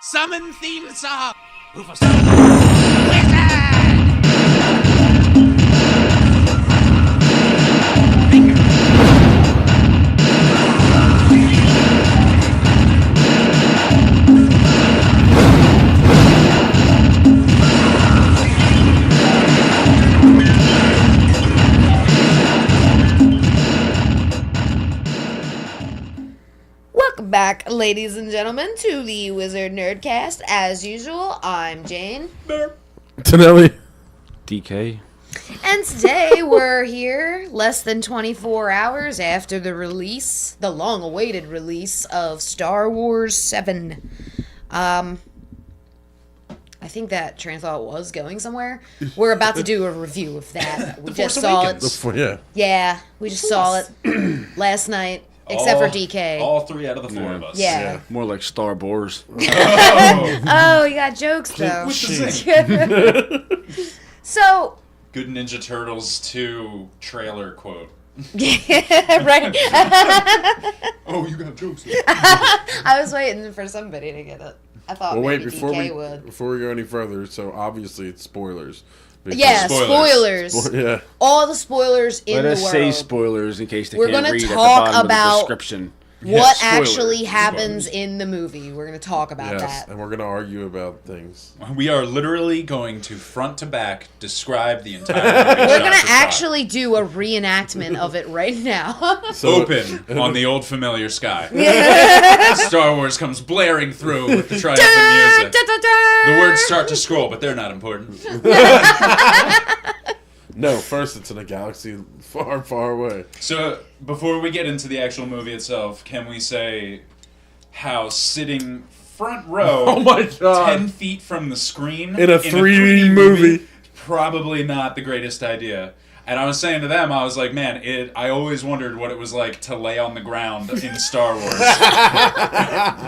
Summon theme song! Rufus. Wizard! Welcome back, ladies and gentlemen, to the Wizard Nerdcast. As usual, I'm Jane. Tonelli. DK. And today we're here less than 24 hours after the release, the long-awaited release of Star Wars 7. I think that train of thought was going somewhere. We're about to do a review of that. We just saw it. Yeah, we just saw it last night. Except for DK. All three out of the four of us. Yeah. More like Star Wars. Oh, you got jokes, though. With the zing. So... Good Ninja Turtles 2 trailer quote. Yeah, right. Oh, you got jokes. I was waiting for somebody to get it. I thought maybe DK would. Before we go any further, so obviously it's spoilers. Yeah, spoilers. Yeah. All the spoilers in the world. Let us say spoilers in case they We're can't gonna read talk at the bottom about of the description. What Yeah, actually happens in the movie. We're going to talk about that. And we're going to argue about things. We are literally going to front to back describe the entire movie. We're going to actually do a reenactment of it right now. So, open on the old familiar sky. Star Wars comes blaring through with the triumphant music. The words start to scroll, but they're not important. No, first it's in a galaxy far, far away. So, before we get into the actual movie itself, can we say how sitting front row, Oh my God. 10 feet from the screen, In a 3D movie, probably not the greatest idea. And I was saying to them, I was like, man, I always wondered what it was like to lay on the ground in Star Wars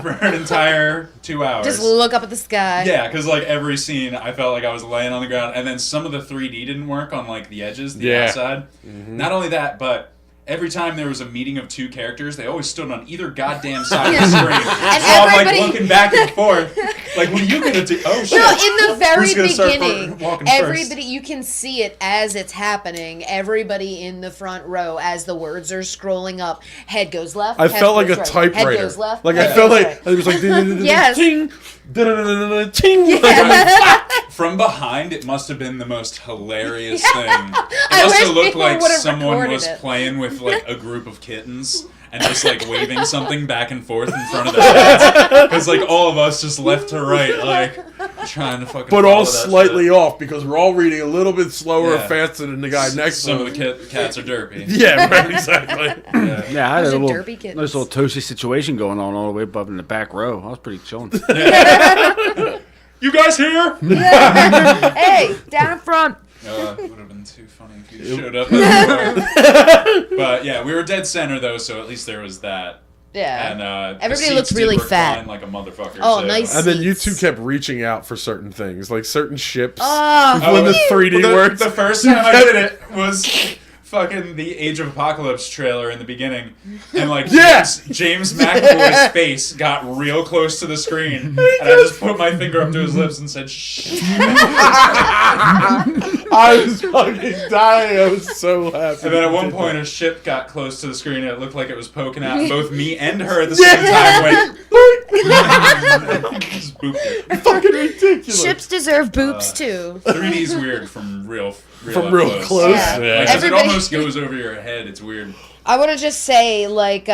for an entire 2 hours. Just look up at the sky. Yeah, because like every scene, I felt like I was laying on the ground, and then some of the 3D didn't work on like the edges, the outside. Mm-hmm. Not only that, but every time there was a meeting of two characters, they always stood on either goddamn side of the screen. And so I'm like looking back and forth, like, what are you gonna do? Oh shit! No, in the very beginning, everybody first? you can see it as it's happening. Everybody in the front row, as the words are scrolling up, head goes left. I head felt like goes a right. typewriter. Head goes left. Like head I felt goes like right. it was like Yes. ting, ting. From behind, it must have been the most hilarious thing. It I must have wish looked people like would have someone recorded was it. playing with like a group of kittens and just like waving something back and forth in front of their heads. Because like all of us just left to right, like trying to fucking. But follow all that slightly shit. off because we're all reading a little bit slower or Yeah. faster than the guy next to Some him. of the cats are derpy. Yeah, right, exactly. Yeah, I had Those a are little, derpy kittens. nice little toasty situation going on all the way up in the back row. I was pretty chilling. You guys here? Hey, down in front. It would have been too funny if you showed up. But yeah, we were dead center though, so at least there was that. Yeah. And the Everybody seats looked really did recline fat. like a motherfucker. Oh, too. nice. And then you two Seats. kept reaching out for certain things, like certain ships. Oh, when the 3D works. The first time I did it was fucking the Age of Apocalypse trailer in the beginning, and like James McAvoy's face got real close to the screen, and I just put my finger up to his lips and said, "Shh." I was fucking dying. I was so happy. And then at one point, a ship got close to the screen, and it looked like it was poking out, and both me and her at the same time went. Just booped it. Fucking ridiculous. ships deserve boobs too. 3D's weird from real From real close. Yeah. Yeah. Like, 'cause it Everybody- almost goes over your head. It's weird. I want to just say, like,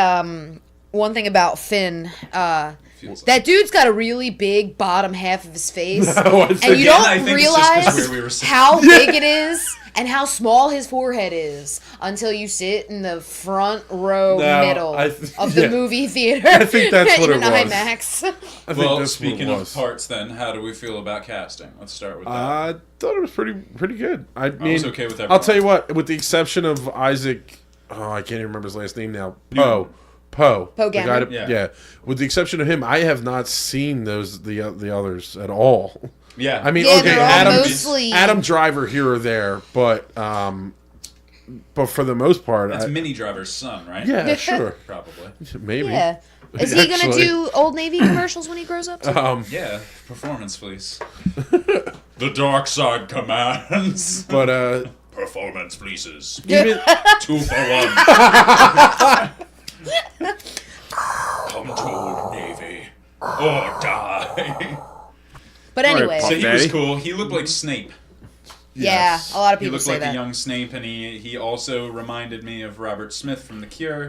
one thing about Finn. Feels like. That dude's got a really big bottom half of his face, No, and you Again, I don't think it's just 'cause realize where we were sitting. how big it is and how small his forehead is until you sit in the front row middle of the movie theater. I think that's what in it was. IMAX. I think Well, that's what it speaking of was. parts, then, how do we feel about casting? Let's start with that. I thought it was pretty good. I mean, was okay with I'll everyone. tell you what, with the exception of Isaac, I can't even remember his last name now. Poe. Poe The guy Gammon? yeah. With the exception of him, I have not seen the others at all. Yeah. I mean, Yeah, okay, they're all mostly- Adam Driver here or there, but but for the most part, That's Mini Driver's son, right? yeah, sure, Probably. maybe. Yeah. Is he going to Actually. do Old Navy commercials when he grows up? Yeah, performance fleece. The dark side commands. But Performance fleeces. even 2 for 1. Come to Old Navy or die. But anyway, So he was Daddy? cool. He looked like Snape. yeah, a lot of He people looked say like that. a young Snape, and he also reminded me of Robert Smith from The Cure.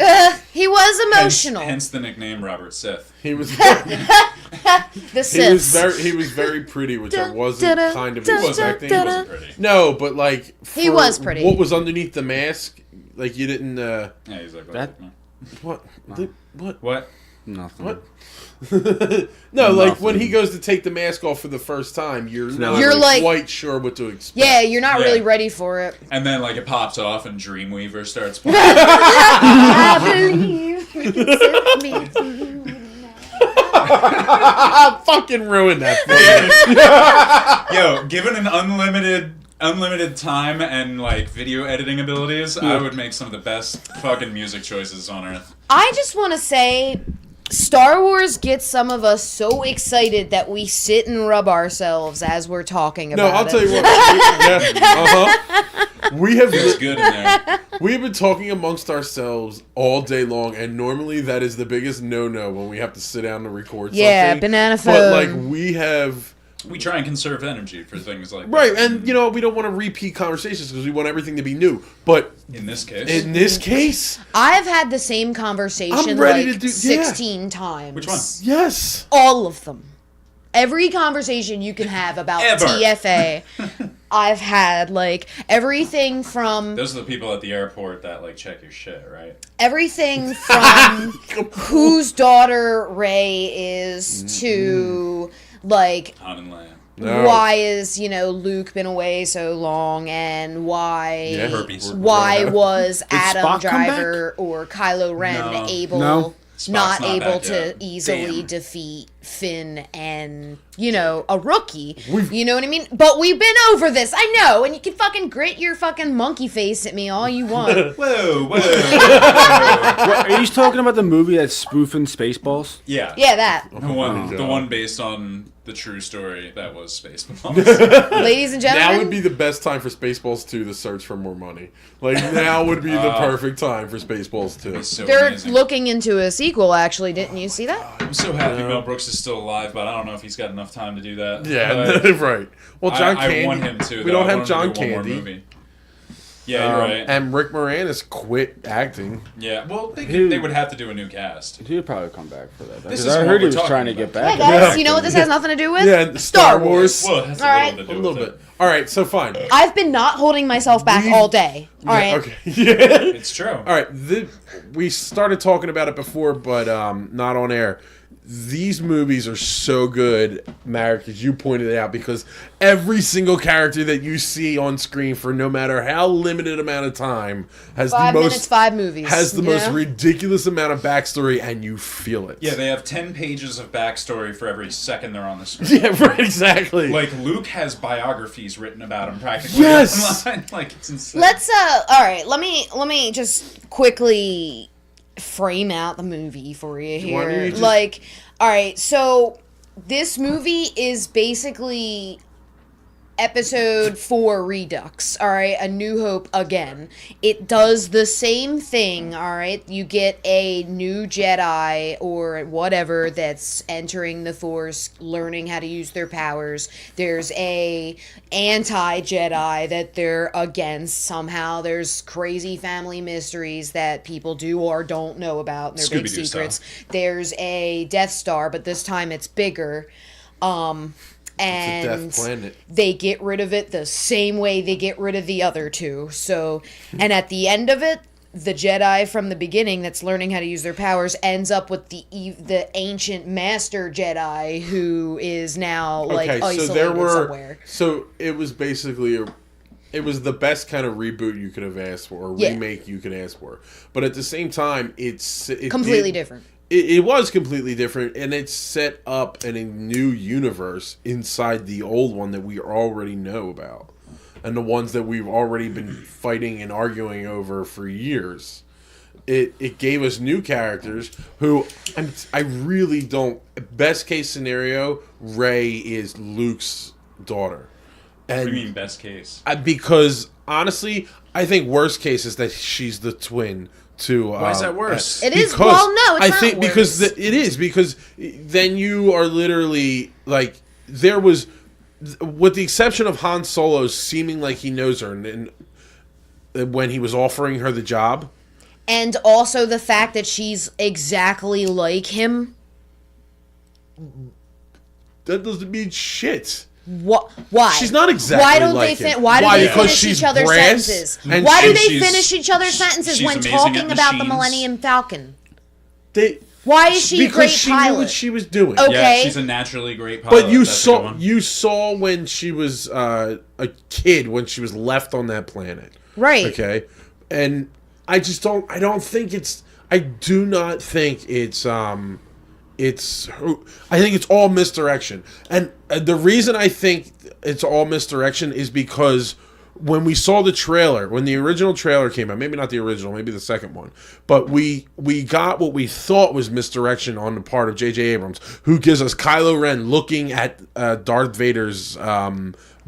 He was emotional. Hence the nickname Robert Sith. he was The Siths. he was very pretty, which I wasn't kind of Dun, dun, expecting. He wasn't pretty. No, but like He for was pretty. What was underneath the mask? Like you didn't. Yeah, he's like That- What? What? What? Nothing. What? No, like when he goes to take the mask off for the first time, you're not You're like- quite sure what to expect. Yeah, you're not Yeah. really ready for it. And then like it pops off, and Dreamweaver starts playing. I believe you can set me free. I fucking ruined that thing. Yo, given an unlimited time and like video editing abilities, I would make some of the best fucking music choices on earth. I just want to say, Star Wars gets some of us so excited that we sit and rub ourselves as we're talking No, about I'll it. tell you what. We have It's good in there. we have been talking amongst ourselves all day long, and normally that is the biggest no-no when we have to sit down to record Yeah, something. banana But like phone. we have. We try and conserve energy for things like Right, that. and you know we don't want to repeat conversations because we want everything to be new. But In this case. in this case, I've had the same conversation I'm ready like to do- 16 times. Which one? yes, All of them. Every conversation you can have about Ever. TFA, I've had. Like, everything from... Those are the people at the airport that like check your shit, right? Everything from whose daughter Rey is to, like... Han and Leia. No. Why is, Luke been away so long, and why Yeah, herpes. why was Adam Spock come Driver or Kylo Ren No. able No. Spock's not not able back to yet. easily Damn. defeat Finn and, a rookie? We've- You know what I mean? But we've been over this, I know, and you can fucking grit your fucking monkey face at me all you want. Whoa, whoa. What, are you talking about the movie that's spoofing Spaceballs? Yeah. Yeah, that. The one, God. the one based on the true story that was Spaceballs. Ladies and gentlemen. now would be the best time for Spaceballs 2 to search for more money. Like now would be the perfect time for Spaceballs 2. So They're amazing. looking into a sequel, actually. Didn't you see that? I'm so happy Mel Brooks is still alive, but I don't know if he's got enough time to do that. Yeah, But right. Well, John I Candy. want him to. We though. don't I have want John him to do one more Candy. movie. Yeah, you're right. And Rick Moranis quit acting. Yeah, well, they would have to do a new cast. He'd probably come back for that. This Because is I what heard he we're was talking trying to about. get back. Yeah, guys, you know what this has nothing to do with? Yeah, Star Wars. Well, it has All right. a little to A do little with bit. it. All right, so fine. I've been not holding myself back all day. All right. Okay. Yeah. It's true. All right. We started talking about it before, but not on air. These movies are so good, Marek, as you pointed out, because every single character that you see on screen for no matter how limited amount of time has 5 the most minutes, 5 movies. has the you most know? ridiculous amount of backstory, and you feel it. Yeah, they have 10 pages of backstory for every second they're on the screen. Yeah, right, exactly. Like, Luke has biographies written about him practically Yes! online. Like, it's insane. Let's all right, let me just quickly frame out the movie for you Why don't you here. just- Like, all right, so this movie is basically Episode 4 Redux, all right? A New Hope again. It does the same thing, all right? You get a new Jedi or whatever that's entering the Force, learning how to use their powers. There's a anti-Jedi that they're against somehow. There's crazy family mysteries that people do or don't know about, and they're big Scooby-Doo secrets. style. There's a Death Star, but this time it's bigger. And Death Planet. they get rid of it the same way they get rid of the other two. So, and at the end of it, the Jedi from the beginning that's learning how to use their powers ends up with the ancient master Jedi who is now like isolated somewhere. So it was basically it was the best kind of reboot you could have asked for, or Yeah. remake you could ask for. But at the same time, it Completely different. It was completely different, and it set up in a new universe inside the old one that we already know about. and the ones that we've already been fighting and arguing over for years. It gave us new characters who I really don't. Best case scenario, Rey is Luke's daughter. And What do you mean best case? Because honestly, I think worst case is that she's the twin to. Why is that worse? It is. Well, no, it's not worse. Because it is because then you are literally like there was, with the exception of Han Solo seeming like he knows her, and when he was offering her the job. And also the fact that she's exactly like him. That doesn't mean shit. What? Why? She's not exactly Why don't like they him. Why do Why? they Because finish she's each other's brass sentences? and Why do they she's- finish each other's sentences she's when amazing talking at about the machines. Millennium Falcon? They, Why is she a because great she pilot? knew what she was doing. Okay. Yeah, she's a naturally great pilot. But you That's a good one. saw when she was a kid when she was left on that planet. Right. Okay. And I don't think it's. I do not think it's. I think it's all misdirection, and the reason I think it's all misdirection is because when we saw the trailer, when the original trailer came out, maybe not the original, maybe the second one, but we got what we thought was misdirection on the part of J.J. Abrams, who gives us Kylo Ren looking at Darth Vader's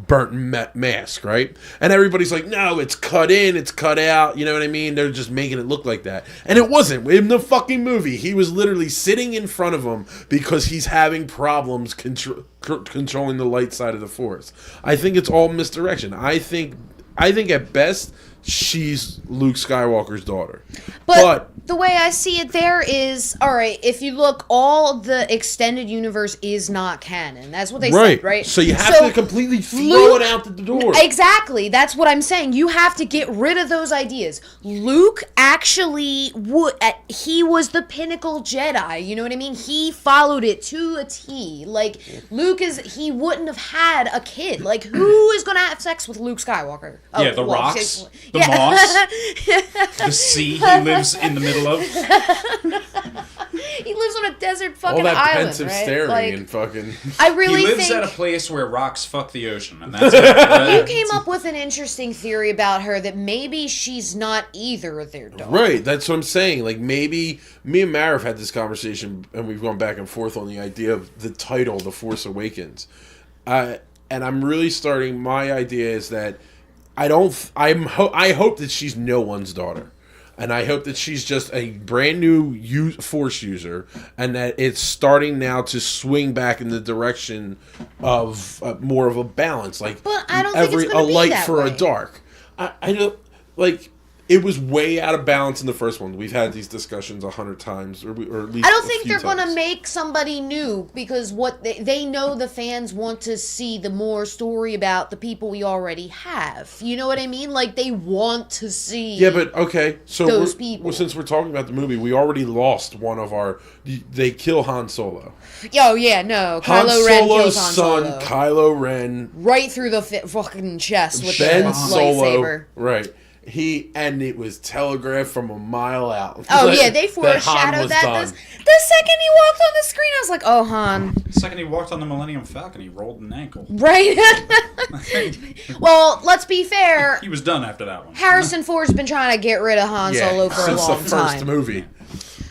burnt mask, right? And everybody's like, no, it's cut in, it's cut out, you know what I mean? They're just making it look like that. And it wasn't. In the fucking movie, he was literally sitting in front of him because he's having problems controlling the light side of the Force. I think it's all misdirection. I think at best, she's Luke Skywalker's daughter. But the way I see it there is, all right, if you look, all the extended universe is not canon. That's what they said, right? So you have to completely throw it out the door. Exactly. That's what I'm saying. You have to get rid of those ideas. Luke actually he was the pinnacle Jedi. You know what I mean? He followed it to a T. Like, he wouldn't have had a kid. Like, who is going to have sex with Luke Skywalker? Yeah, the rocks, the moss, the sea he lives in the middle of. He lives on a desert fucking all that island, pensive right? staring Like, and fucking. I really He lives think at a place where rocks fuck the ocean, and that's it. you came up with an interesting theory about her that maybe she's not either of their daughters. Right, that's what I'm saying. Like, maybe me and Mara have had this conversation, and we've gone back and forth on the idea of the title, The Force Awakens. And I'm really starting. My idea is that I hope that she's no one's daughter. And I hope that she's just a brand new Force user, and that it's starting now to swing back in the direction of more of a balance, like but I don't think it's gonna be light that for way. a dark. I don't like. It was way out of balance in the first one. We've had these discussions 100 times, or at least I don't a think few they're going to times. make somebody new because what they know the fans want to see the more story about the people we already have. You know what I mean? Like, they want to see. Yeah, but okay. So those people. Since we're talking about the movie, we already lost one of our. They kill Han Solo. Oh yeah, no. Han Kylo Ren kills Solo's Han son, Solo. Kylo Ren. Right through the fucking chest with Ben the Solo. lightsaber. Right. And it was telegraphed from a mile out. Oh Like, yeah, they Han foreshadowed was that. done. The second he walked on the screen, I was like, "Oh, Han!" The second he walked on the Millennium Falcon, he rolled an ankle. Right? Well, let's be fair. He was done after that one. Harrison Ford's been trying to get rid of Han Solo for a since long the first time. movie.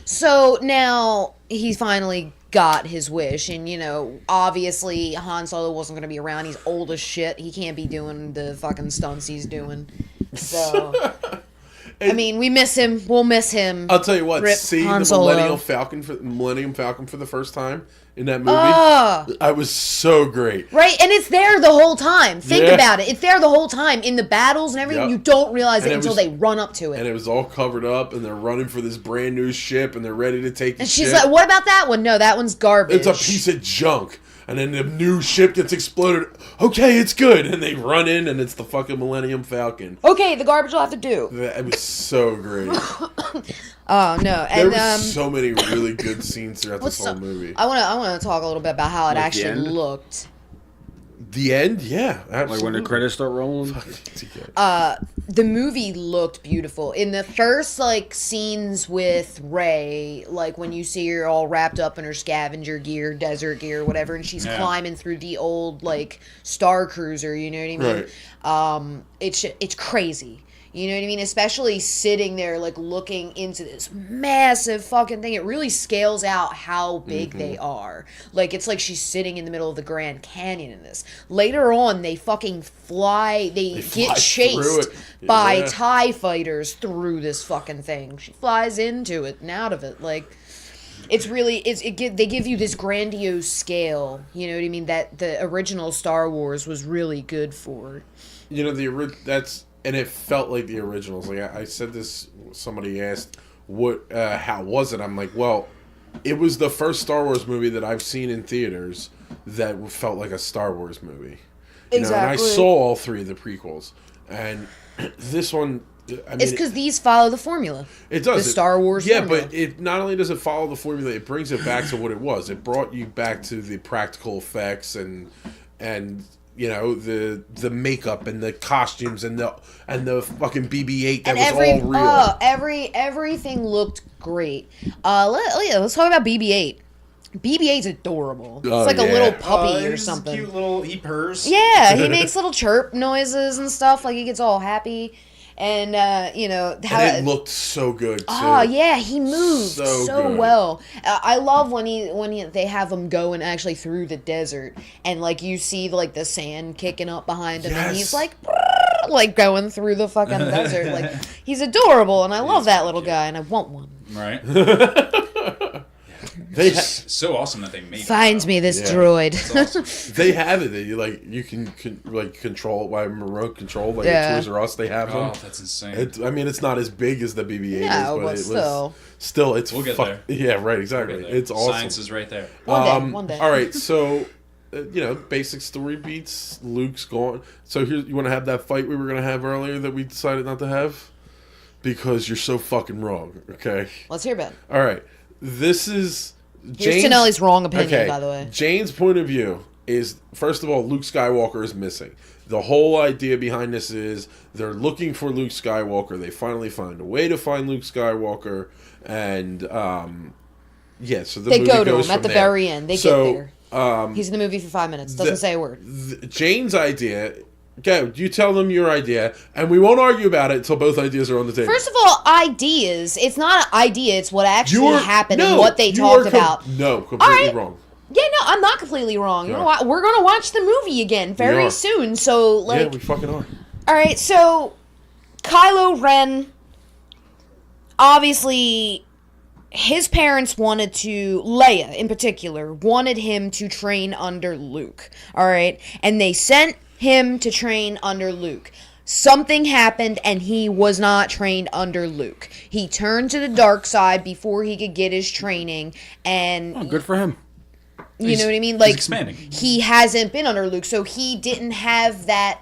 So now he finally got his wish, and obviously Han Solo wasn't going to be around. He's old as shit. He can't be doing the fucking stunts he's doing. So, I mean, we miss him. We'll miss him. I'll tell you what. Rip See Han the Solo. Millennium Falcon for the first time in that movie. I was so great. Right, and it's there the whole time. Think Yeah. about it. It's there the whole time in the battles and everything. Yep. You don't realize And it it until was- they run up to it. And it was all covered up, and they're running for this brand new ship, and they're ready to take the And she's ship. like, "What about that one? No, that one's garbage." It's a piece of junk. And then the new ship gets exploded. Okay, it's good. And they run in, and it's the fucking Millennium Falcon. Okay, the garbage will have to do. It was so great. Oh no, There and was so many really good scenes throughout this whole movie. I want to talk a little bit about how it Like the actually end? looked. The end, yeah, absolutely. Like when the credits start rolling. The movie looked beautiful. In the first, like, scenes with Rey, like, when you see her all wrapped up in her scavenger gear, desert gear, whatever, and she's climbing through the old, like, Star Cruiser, you know what I mean? Right. It's crazy. You know what I mean? Especially sitting there, like, looking into this massive fucking thing. It really scales out how big they are. Like, it's like she's sitting in the middle of the Grand Canyon in this. Later on, they fucking fly. They get chased by TIE fighters through this fucking thing. She flies into it and out of it. Like, it's really, they give you this grandiose scale. You know what I mean? That the original Star Wars was really good for. You know, and it felt like the originals. Like I said this, somebody asked, how was it? I'm like, well, it was the first Star Wars movie that I've seen in theaters that felt like a Star Wars movie. You know, and I saw all three of the prequels. And this one, I mean, it's because these follow the formula. It does. The Star Wars formula. But it not only does it follow the formula, it brings it back to what it was. It brought you back to the practical effects and you know, the makeup and the costumes and the fucking BB-8 that was all real. Everything looked great. Let's talk about BB-8. BB-8's adorable. It's like a little puppy or something. Cute little, he purrs. Yeah, he makes little chirp noises and stuff. Like, he gets all happy. And, you know... And it looked so good, too. Oh, yeah, he moved so good. well. I love when they have him going actually through the desert. And, like, you see, like, the sand kicking up behind him. And he's, like going through the fucking desert. Like, he's adorable. And I love that little guy. And I want one. Right? It's so awesome that they made Find me this droid. Awesome. They have it. You can control it by remote control. Like at Toys R Us, they have them. Oh, that's insane. I mean, it's not as big as the BB-8 No, is, but still, it's we'll get there. Yeah, right, exactly. It's awesome. Science is right there. One day. All right, so you know, basic story beats. Luke's gone. So here, you want to have that fight we were gonna have earlier that we decided not to have because you're so fucking wrong. Okay. Let's hear about it. All right, this is. Here's Tonelli's wrong opinion, by the way. Jane's point of view is, first of all, Luke Skywalker is missing. The whole idea behind this is they're looking for Luke Skywalker. They finally find a way to find Luke Skywalker. And, so the movie go to goes him at the very end. They get there. He's in the movie for 5 minutes. Doesn't say a word. Jane's idea... Go, you tell them your idea, and we won't argue about it until both ideas are on the table. First of all, ideas. It's not an idea. It's what actually happened and what they talked about. No, completely wrong. Yeah, no, I'm not completely wrong. You know what? We're going to watch the movie again very soon. So, like... Yeah, we fucking are. All right, so Kylo Ren, obviously, his parents wanted to... Leia, in particular, wanted him to train under Luke. All right? And they sent him to train under Luke. Something happened and he was not trained under Luke. He turned to the dark side before he could get his training, and good for him. You know what I mean? Like, he's expanding. He hasn't been under Luke, so he didn't have that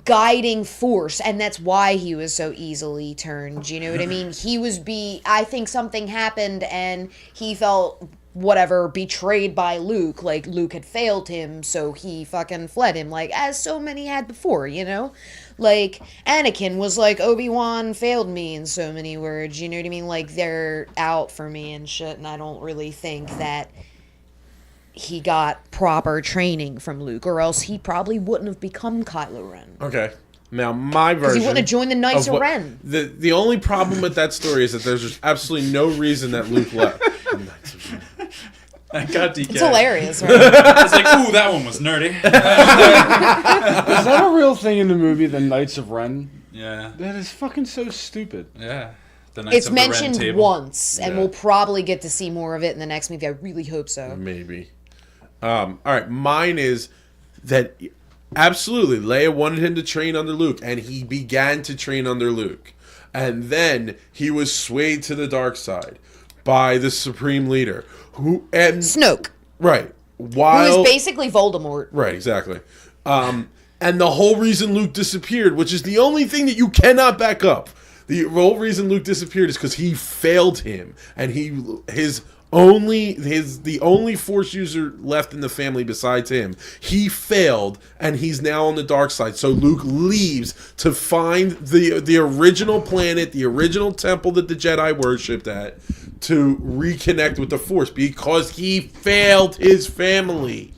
guiding force, and that's why he was so easily turned. You know what I mean? I think something happened and he felt betrayed by Luke. Like, Luke had failed him, so he fucking fled him, like, as so many had before, you know? Like, Anakin was like, Obi-Wan failed me in so many words, you know what I mean? Like, they're out for me and shit, and I don't really think that he got proper training from Luke, or else he probably wouldn't have become Kylo Ren. Okay. Now, my version... Because he wouldn't have joined the Knights of Ren. The only problem with that story is that there's just absolutely no reason that Luke left. I got DK. It's hilarious, right? It's like, ooh, that one was nerdy. Is that a real thing in the movie, The Knights of Ren? Yeah. That is fucking so stupid. Yeah. The Knights It's of the Ren mentioned table. once, and we'll probably get to see more of it in the next movie. I really hope so. Maybe. All right, mine is that absolutely Leia wanted him to train under Luke, and he began to train under Luke. And then he was swayed to the dark side by the Supreme Leader, Snoke. Right. Who is basically Voldemort. Right, exactly. And the whole reason Luke disappeared, which is the only thing that you cannot back up. The whole reason Luke disappeared is because he failed him, and his the only Force user left in the family besides him. He failed, and he's now on the dark side. So Luke leaves to find the original planet, the original temple that the Jedi worshipped at, to reconnect with the Force because he failed his family.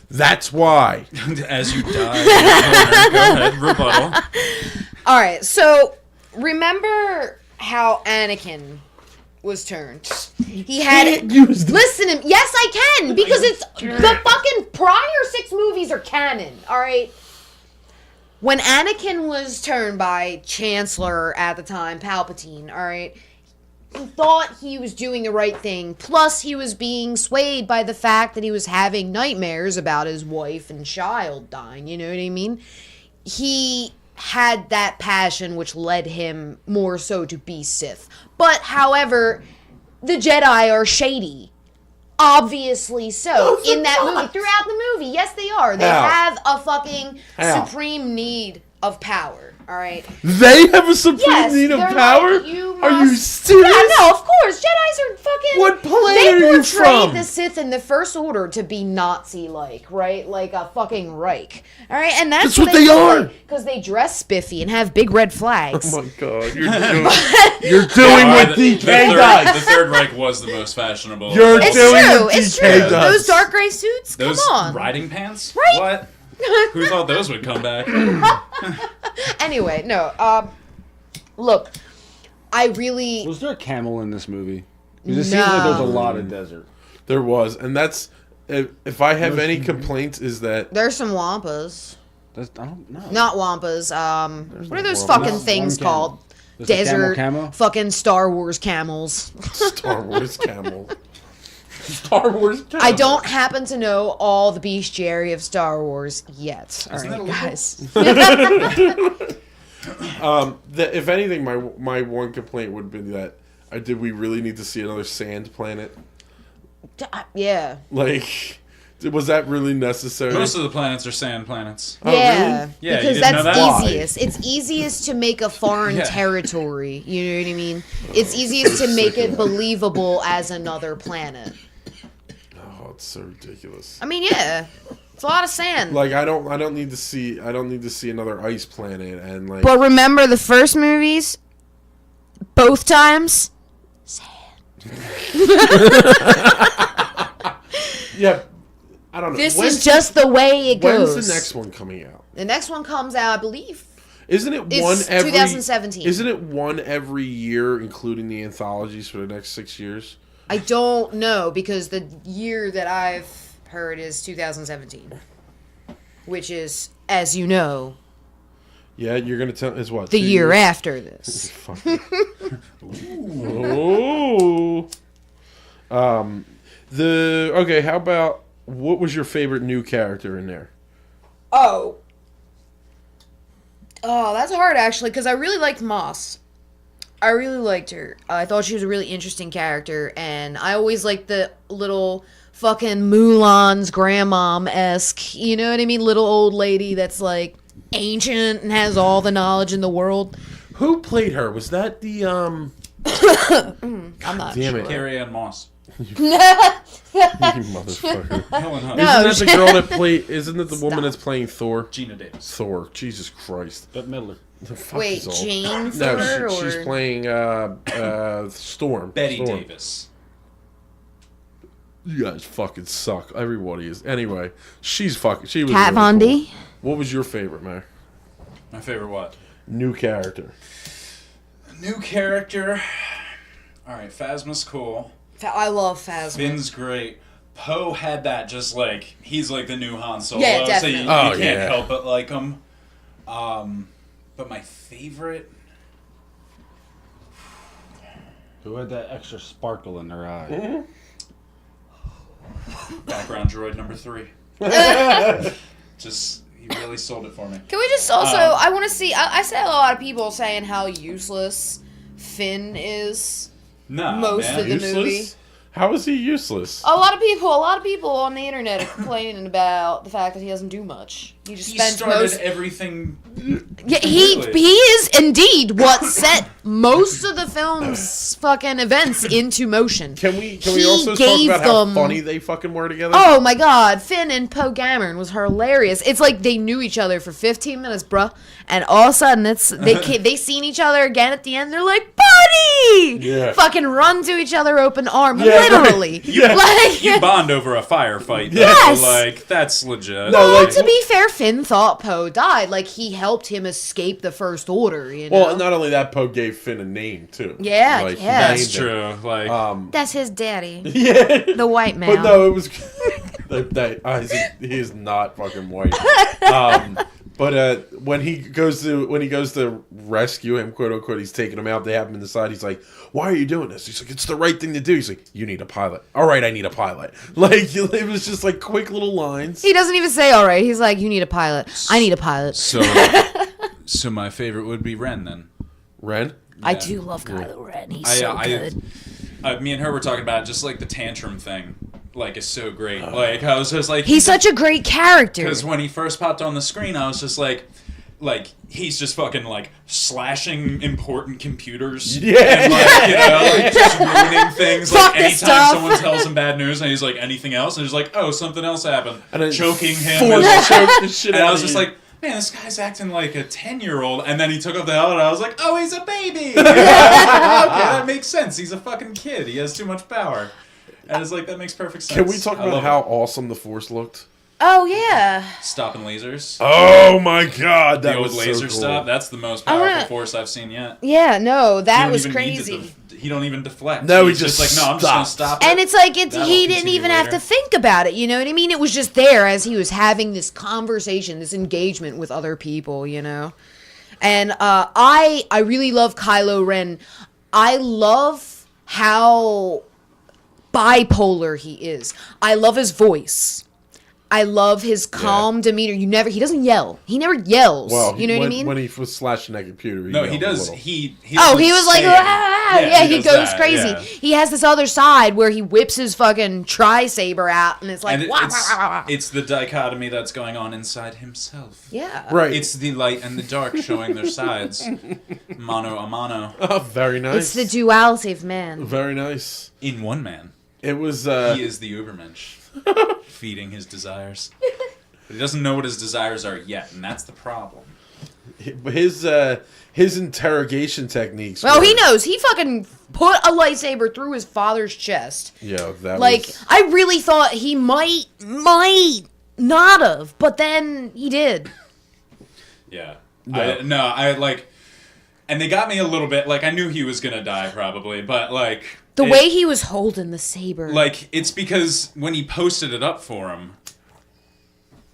That's why. As you die. Go ahead, rebuttal. All right, so remember how Anakin was turned. He had listen to yes I can because it's the fucking prior 6 movies are canon. All right. When Anakin was turned by Chancellor at the time, Palpatine, all right, he thought he was doing the right thing. Plus, he was being swayed by the fact that he was having nightmares about his wife and child dying. You know what I mean? He had that passion which led him more so to be Sith. But, however, the Jedi are shady. Obviously so. In that movie. Throughout the movie. Yes, they are. They have a fucking supreme need of power. Alright? They have a supreme need of power? Like, are you serious? Yeah, no, of course. Jedis are fucking... What planet they are you from? portrayed the Sith in the First Order to be Nazi-like, right? Like a fucking Reich. Alright? And that's what they are. Because they dress spiffy and have big red flags. Oh my god. You're doing what DK does. The Third Reich was the most fashionable. It's true. It's true. Those dark gray suits? Those Come on. riding pants? Right? What? Who thought those would come back? Anyway, no. Look, I really... Was there a camel in this movie? Because it seems like there's a lot of desert. There was, and that's... If I have any complaints, is that... There's some wampas. I don't know. Not wampas. What are those wampas. fucking Not things one camel. called? There's a Desert. camel? Fucking Star Wars camels. Star Wars camel. Star Wars camel. I don't happen to know all the bestiary of Star Wars yet. Isn't Alright, that guys. If anything, my one complaint would be that did we really need to see another sand planet? Yeah. Like, was that really necessary? Most of the planets are sand planets. Oh, Yeah, really? Yeah, because you didn't know that's that? easiest. It's easiest to make a foreign Yeah. territory. You know what I mean? It's easiest to make it believable as another planet. Oh, it's so ridiculous. I mean, yeah, it's a lot of sand. Like, I don't need to see another ice planet and like. But remember the first movies? Both times? Yeah, I don't know. This is just the way it goes. When's the next one coming out? The next one comes out, I believe. Isn't it It's one every 2017. Isn't it one every year, including the anthologies for the next 6 years? I don't know, because the year that I've heard is 2017. Which is, as you know, Yeah, you're gonna tell is what the 2 year years? after this. Fuck. Ooh. Okay. How about what was your favorite new character in there? Oh, that's hard, actually, because I really liked Moss. I really liked her. I thought she was a really interesting character, and I always liked the little fucking Mulan's grandmom-esque, you know what I mean? Little old lady that's, like, ancient and has all the knowledge in the world. Who played her? Was that the I'm not damn sure. it. Carrie Ann Moss. You motherfucker. Helen Hunt. No. Isn't that the girl that played? Isn't it the woman that's playing Thor? Gina Davis. Thor. Jesus Christ. Bette Midler. The fuck Wait, is all- Jane No, Thor, she's or- playing Storm. Betty Storm. Davis. You guys fucking suck. Everybody is. Anyway, she was Kat really Von cool. D? What was your favorite, man? My favorite what? New character. New character. Alright, Phasma's cool. I love Phasma. Finn's great. Poe had that just like, he's like the new Han Solo. Yeah, So definitely. you Oh, can't yeah. help but like him. But my favorite... Who had that extra sparkle in their eye? Background droid number 3. Just, he really sold it for me. Can we just also, I want to see, I said a lot of people saying how useless Finn is. Nah, Most man. of the movie. Useless? How is he useless? A lot of people on the internet are complaining about the fact that he doesn't do much. He just He spent started most. everything. Yeah, he completely. is indeed what set most of the film's fucking events into motion. Can we He also talk gave about how them- funny they fucking were together? Oh my god, Finn and Poe Dameron was hilarious. It's like they knew each other for 15 minutes, bruh, and all of a sudden they seen each other again at the end. They're like, buddy, Yeah. fucking run to each other, open arm, Yeah, right. literally. Yeah. Like, You bond over a firefight, though. Yes. Like, that's legit. No, well, like- to be fair, Finn thought Poe died. Like he helped him escape the First Order. You know. Well, not only that, Poe gave Finn a name too. Yeah, Like, he yeah. That's named him. true. Like, That's his daddy, Yeah. the white man. But no, it was he is not fucking white. But when he goes to rescue him, quote unquote, he's taking him out. They have him in the side. He's like, "Why are you doing this?" He's like, "It's the right thing to do." He's like, "You need a pilot." "All right, I need a pilot." Like it was just like quick little lines. He doesn't even say all right. He's like, you need a pilot. I need a pilot. so my favorite would be Ren then. Ren. I do love Kylo Ren. He's so good. Me and her were talking about just like the tantrum thing. Like, is so great. Like, I was just like, He's such a great character. because when he first popped on the screen, I was just like he's just fucking like slashing important computers. Yeah. And like, you know, like just ruining things. Fuck Like this anytime stuff. someone tells him bad news, and he's like, anything else, and he's like, oh, something else happened, And then choking him. force choke the shit And out I was of just you. like, man, this guy's acting like a 10-year-old. And then he took off the helmet, and I was like, oh, he's a baby. Okay, that makes sense. He's a fucking kid. He has too much power. And it's like, that makes perfect sense. Can we talk I about love how it. awesome the Force looked? Oh yeah. Stopping lasers? Oh my god, that The old was laser so cool. stop? That's the most I powerful wanna- force I've seen yet. Yeah, no, He that don't was even need to crazy. he don't even deflect. No, he He's just like, no, I'm just gonna stops. stop it. And it's like That'll he didn't continue even have later. to think about it, you know what I mean? It was just there as he was having this conversation, this engagement with other people, you know. And I really love Kylo Ren. I love how bipolar he is. I love his voice. I love his calm demeanor. He doesn't yell. He never yells. Well, you know what I when- mean? when he was slashing that computer, No, he yelled a does. little. He he doesn't was like, say it. ah! Yeah, he does goes that, crazy. yeah. He has this other side where he whips his fucking tri-saber out, and it's like, And wah, wah, wah, wah. it's the dichotomy that's going on inside himself. Yeah. Right. It's the light and the dark showing their sides. Mano a mano. Oh, very nice. It's the duality of man. Very nice. In one man. It was. He is the Ubermensch. Feeding his desires. But he doesn't know what his desires are yet, and that's the problem. His interrogation techniques. Well, were- he knows. He fucking put a lightsaber through his father's chest. Yeah, that Like, was. I really thought he might not have, but then he did. Yeah. No. I like... And they got me a little bit, like, I knew he was gonna die, probably, but, like... The way he was holding the saber. Like, it's because when he posted it up for him,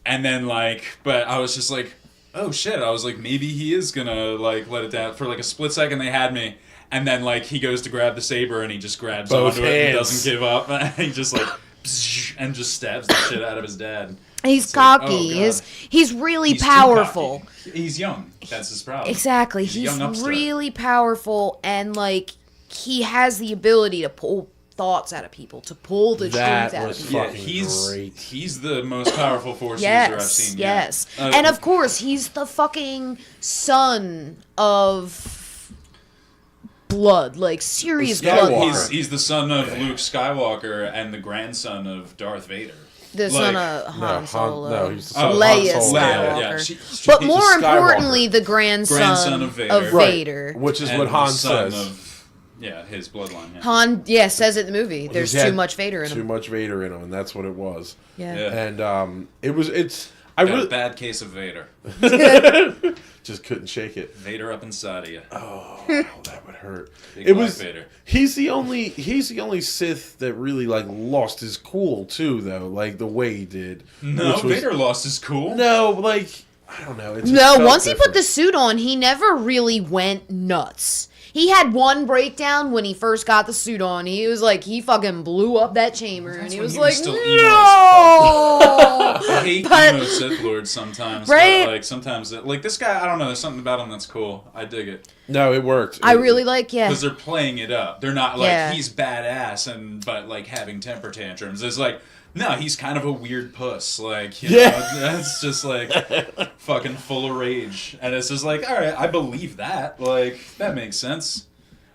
and then, like... But I was just like, oh, shit. I was like, maybe he is gonna, like, let it down. For, like, a split second, they had me. And then, like, he goes to grab the saber, and he just grabs Both onto it and hands. doesn't give up. And he just, like... and just stabs the shit out of his dad. He's It's like, cocky. oh, God. He's really He's too powerful. cocky. He's young. That's his problem. Exactly. He's a He's young upstart. really powerful, and like he has the ability to pull thoughts out of people, to pull the That truth out was of people. Yeah, fucking he's great. he's the most powerful force user I've Yes, seen. yes. Yet. And of course, he's the fucking son of blood, like serious Skywalker. blood. he's the son of Luke Skywalker and the grandson of Darth Vader. The son Like- of Han Solo. No, he's the son of Leia Han Solo. Skywalker. Yeah, But he's more a Skywalker. importantly, the grandson of Vader. of Right. Vader. Which is and what Han the son says. Of, his bloodline. Yeah. Han, says it in the movie. There's He had too much Vader in Too him. much Vader in him, and that's what it was. Yeah. Yeah. And it's. I Got a really bad case of Vader. just couldn't shake it. Vader up inside of you. Oh, that would hurt. Big It Black was. Vader. He's the only Sith that really like lost his cool too, though. Like the way he did. No, which was- Vader lost his cool. No, like I don't know. It just No, felt once he put different. the suit on, he never really went nuts. He had one breakdown when he first got the suit on. He was like, he fucking blew up that chamber, and he when was he like, was still emo no! I hate But- emo Sith Lords sometimes. Right? But, like, sometimes, like, this guy, I don't know, there's something about him that's cool. I dig it. No, it works. I really like, because they're playing it up. They're not like Yeah. he's badass but like having temper tantrums. It's like, no, he's kind of a weird puss. Like, you know, that's just like fucking full of rage. And it's just like, all right, I believe that. Like, that makes sense.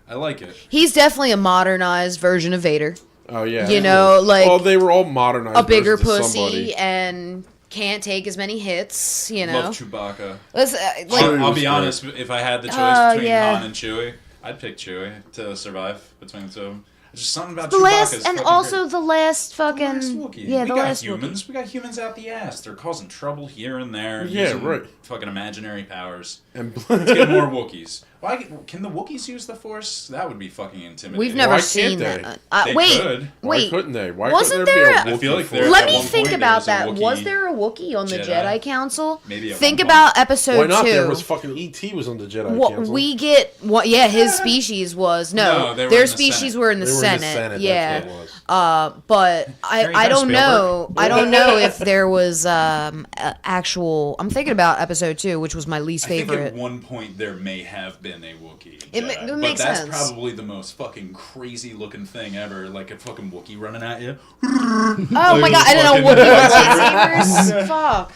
I like it. He's definitely a modernized version of Vader. Oh yeah. You know, like well, they were all modernized. a bigger versions of pussy somebody. and can't take as many hits. You know, Love Chewbacca. Let's, I'll be great. honest. If I had the choice between yeah. Han and Chewie, I'd pick Chewie to survive between the two of them. Just something about the Chewbacca's last, and fucking also great. the last fucking, Last Wookiee. yeah, we the got last humans. Wookiee. We got humans out the ass. They're causing trouble here and there. Yeah, using right. Fucking imaginary powers. And Let's get more Wookiees. Why can the Wookiees use the Force? That would be fucking intimidating. We've never Why can't seen they? that. They Wait, could. why wait. couldn't they? Why Wasn't couldn't there there be a I feel like Wookiee there- force? Let At me one think point, about there that. was a Was Wookiee there a Wookiee on the Jedi. Jedi Council? Maybe at Think one about episode Why not? 2. There was fucking E.T. was on the Jedi What Council. we get, yeah, his species was No, they were in their the species Senate. were in the They were Senate. in the Senate. Yeah, That's what it was. but Harry I don't Spielberg. know. I don't know if there was actual. I'm thinking about episode 2, which was my least I think favorite. at one point there may have been a Wookiee. It Jedi, it makes but that's sense. probably the most fucking crazy looking thing ever. Like a fucking Wookiee running at you. Oh my god! I didn't know Wookiee lightsabers. Fuck.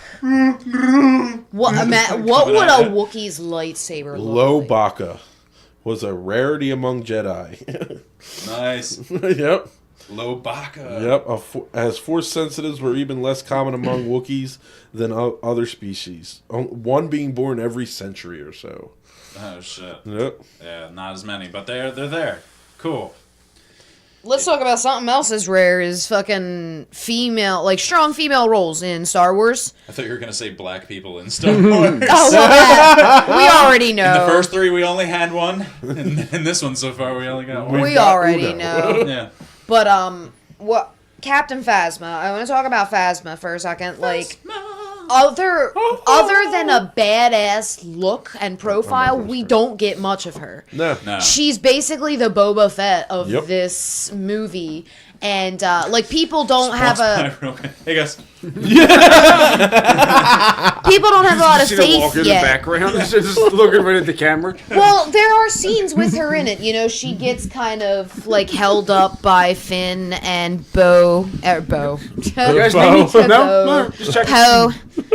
What would a Wookiee's lightsaber look Low like? Baka was a rarity among Jedi. Nice. Yep. Low Baka. Yep. As Force sensitives were even less common among Wookiees than other species. One being born every century or so. Oh shit. Yep. Yeah, not as many, but they're there. Cool. Let's talk about something else as rare as fucking female, like strong female roles in Star Wars. I thought you were gonna say black people in Star Wars. Oh, well, that, we already know. In the first 3, we only had one. In this one so far, we only got one. We got already Uno. know. Yeah. But what Captain Phasma? I want to talk about Phasma for a second. Like other than a badass look and profile, we don't get much of her. No. No. She's basically the Boba Fett of Yep. this movie. And, like, people don't have Hey guys. people don't have a lot of See them walk faith in the yet. background, just looking right at the camera. Well, there are scenes with her in it. You know, she gets kind of, like, held up by Finn and Bo. You guys need me? No, just checking.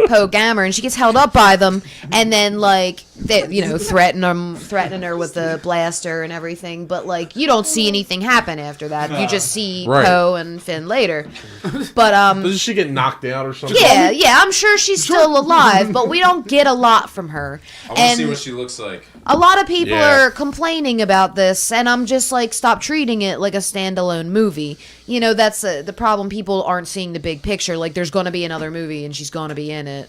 Poe Gammer, and she gets held up by them, and then like they, you know, threatening her with the blaster and everything. But like, you don't see anything happen after that. You just see Right. Poe and Finn later. But Doesn't she get knocked out or something? yeah, I'm sure she's still alive, but we don't get a lot from her. I want to see what she looks like. A lot of people Yeah. are complaining about this, and I'm just like, stop treating it like a standalone movie. You know, that's the problem. People aren't seeing the big picture. Like, there's going to be another movie, and she's going to be in it.